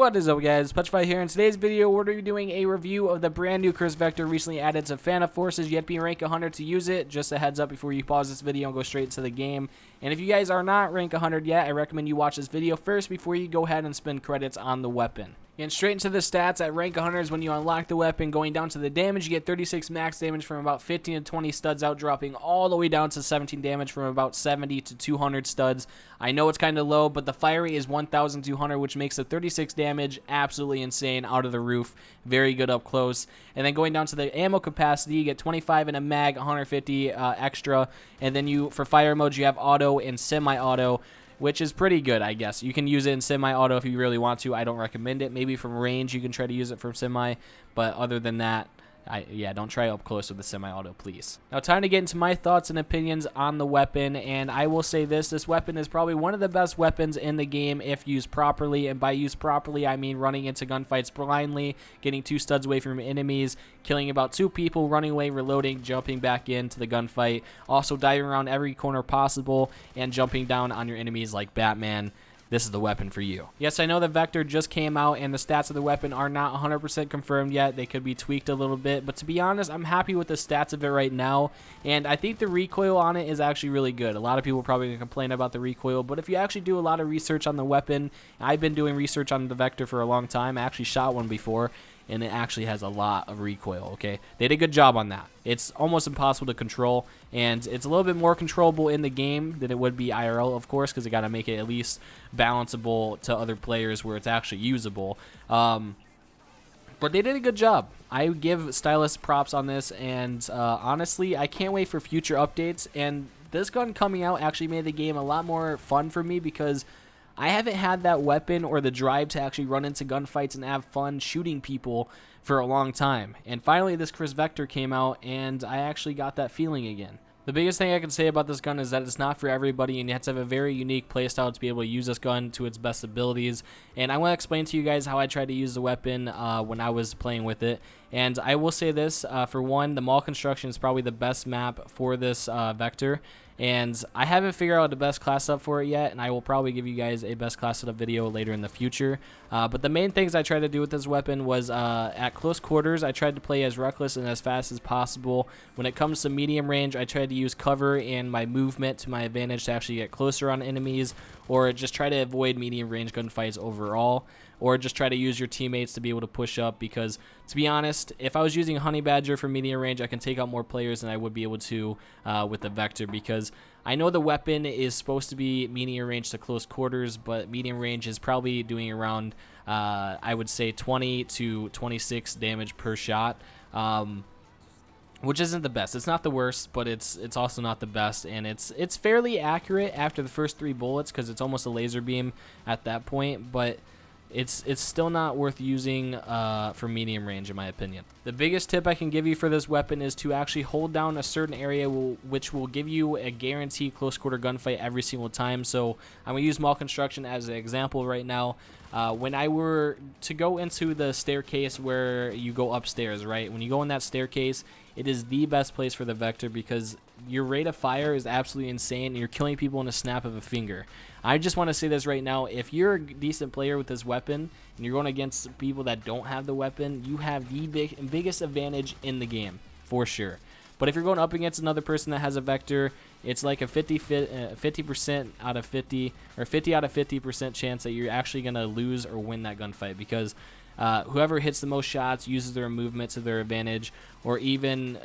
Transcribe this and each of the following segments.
What is up, guys? PetriFyTV here. In today's video, we're going to be doing a review of the brand new Kriss Vector recently added to Fan of Forces. You have to be rank 100 to use it. Just a heads up before you pause this video and go straight into the game. And if you guys are not rank 100 yet, I recommend you watch this video first before you go ahead and spend credits on the weapon. And straight into the stats, at rank 100 is when you unlock the weapon. Going down to the damage, you get 36 max damage from about 15 to 20 studs out, dropping all the way down to 17 damage from about 70 to 200 studs. I know it's kind of low, but the fire rate is 1,200, which makes the 36 damage absolutely insane out of the roof. Very good up close. And then going down to the ammo capacity, you get 25 in a mag, 150 extra. And then for fire modes, you have auto and semi-auto, which is pretty good, I guess. You can use it in semi-auto if you really want to. I don't recommend it. Maybe from range you can try to use it from semi, but other than that, don't try up close with the semi-auto, please. Now, time to get into my thoughts and opinions on the weapon, and I will say this weapon is probably one of the best weapons in the game if used properly, and by used properly, I mean running into gunfights blindly, getting 2 studs away from enemies, killing about 2 people, running away, reloading, jumping back into the gunfight, also diving around every corner possible, and jumping down on your enemies like Batman. This is the weapon for you. Yes, I know the Vector just came out and the stats of the weapon are not 100% confirmed yet. They could be tweaked a little bit, but to be honest, I'm happy with the stats of it right now, and I think the recoil on it is actually really good. A lot of people are probably going to complain about the recoil, but if you actually do a lot of research on the weapon, I've been doing research on the Vector for a long time. I actually shot one before, and it actually has a lot of recoil, okay? They did a good job on that. It's almost impossible to control, and it's a little bit more controllable in the game than it would be IRL, of course, because they got to make it at least balanceable to other players where it's actually usable. But they did a good job. I give Stylus props on this, and honestly, I can't wait for future updates, and this gun coming out actually made the game a lot more fun for me because I haven't had that weapon or the drive to actually run into gunfights and have fun shooting people for a long time. And finally, this Kriss Vector came out, and I actually got that feeling again. The biggest thing I can say about this gun is that it's not for everybody, and you have to have a very unique playstyle to be able to use this gun to its best abilities. And I want to explain to you guys how I tried to use the weapon when I was playing with it. And I will say this, for one, the mall construction is probably the best map for this Vector. And I haven't figured out the best class setup for it yet, and I will probably give you guys a best class setup video later in the future. But the main things I tried to do with this weapon was at close quarters, I tried to play as reckless and as fast as possible. When it comes to medium range, I tried to use cover and my movement to my advantage to actually get closer on enemies, or just try to avoid medium range gunfights overall, or just try to use your teammates to be able to push up, because to be honest, if I was using Honey Badger for medium range, I can take out more players than I would be able to with the Vector, because I know the weapon is supposed to be medium range to close quarters, but medium range is probably doing around I would say 20 to 26 damage per shot, which isn't the best. It's not the worst, but it's also not the best, and it's fairly accurate after the first 3 bullets because it's almost a laser beam at that point, but it's still not worth using for medium range, in my opinion. The biggest tip I can give you for this weapon is to actually hold down a certain area, which will give you a guaranteed close quarter gunfight every single time. So I'm going to use mall construction as an example right now. When I were to go into the staircase where you go upstairs, right? When you go in that staircase, it is the best place for the Vector because your rate of fire is absolutely insane, and you're killing people in a snap of a finger. I just want to say this right now. If you're a decent player with this weapon and you're going against people that don't have the weapon, you have the biggest advantage in the game, for sure. But if you're going up against another person that has a Vector, it's like a 50% out of 50, or 50 out of 50% chance that you're actually going to lose or win that gunfight, because whoever hits the most shots, uses their movement to their advantage, or even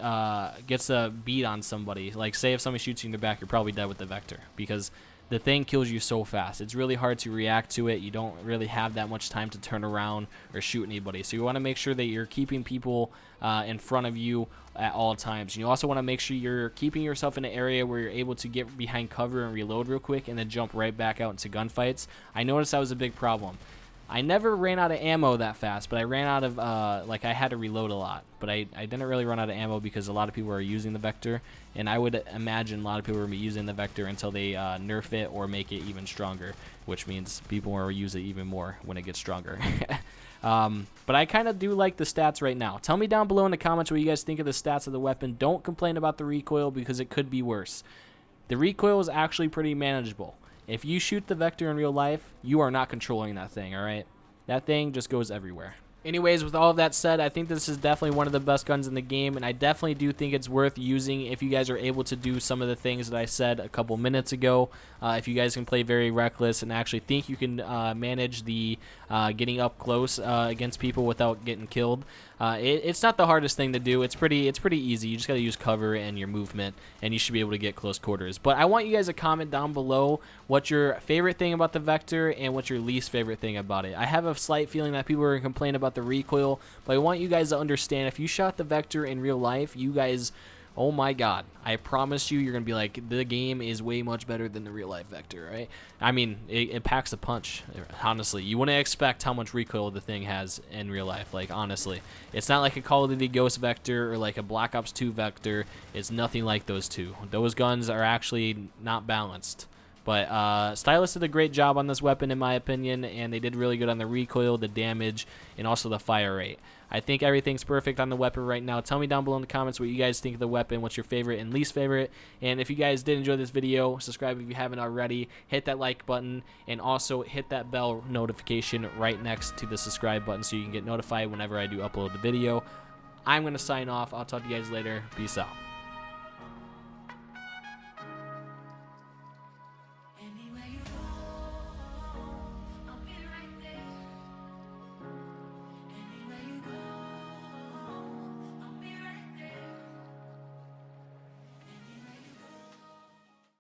gets a beat on somebody. Like, say if somebody shoots you in the back, you're probably dead with the Vector, because the thing kills you so fast. It's really hard to react to it. You don't really have that much time to turn around or shoot anybody. So you want to make sure that you're keeping people in front of you at all times. And you also want to make sure you're keeping yourself in an area where you're able to get behind cover and reload real quick and then jump right back out into gunfights. I noticed that was a big problem. I never ran out of ammo that fast, but I ran out of, like, I had to reload a lot. But I didn't really run out of ammo because a lot of people are using the Vector, and I would imagine a lot of people will be using the Vector until they nerf it or make it even stronger, which means people will use it even more when it gets stronger. But I kind of do like the stats right now. Tell me down below in the comments what you guys think of the stats of the weapon. Don't complain about the recoil because it could be worse. The recoil is actually pretty manageable. If you shoot the Vector in real life, you are not controlling that thing, all right? that thing just goes everywhere. Anyways, with all of that said, I think this is definitely one of the best guns in the game, and I definitely do think it's worth using if you guys are able to do some of the things that I said a couple minutes ago. If you guys can play very reckless and actually think you can manage the getting up close against people without getting killed, it's not the hardest thing to do. It's pretty easy. You just got to use cover and your movement, and you should be able to get close quarters. But I want you guys to comment down below what your favorite thing about the Vector and what your least favorite thing about it. I have a slight feeling that people are going to complain about the recoil, but I want you guys to understand, if you shot the Vector in real life, you guys, oh my god, I promise you, you're gonna be like, the game is way much better than the real life Vector, right? I mean, it packs a punch. Honestly, you wouldn't expect how much recoil the thing has in real life. Like, honestly, it's not like a Call of Duty Ghost Vector or like a Black Ops 2 Vector. It's nothing like those two. Those guns are actually not balanced. But Stylus did a great job on this weapon, in my opinion, and they did really good on the recoil, the damage, and also the fire rate. I think everything's perfect on the weapon right now. Tell me down below in the comments what you guys think of the weapon, what's your favorite and least favorite. And if you guys did enjoy this video, subscribe if you haven't already, hit that like button, and also hit that bell notification right next to the subscribe button so you can get notified whenever I do upload the video. I'm going to sign off. I'll talk to you guys later. Peace out.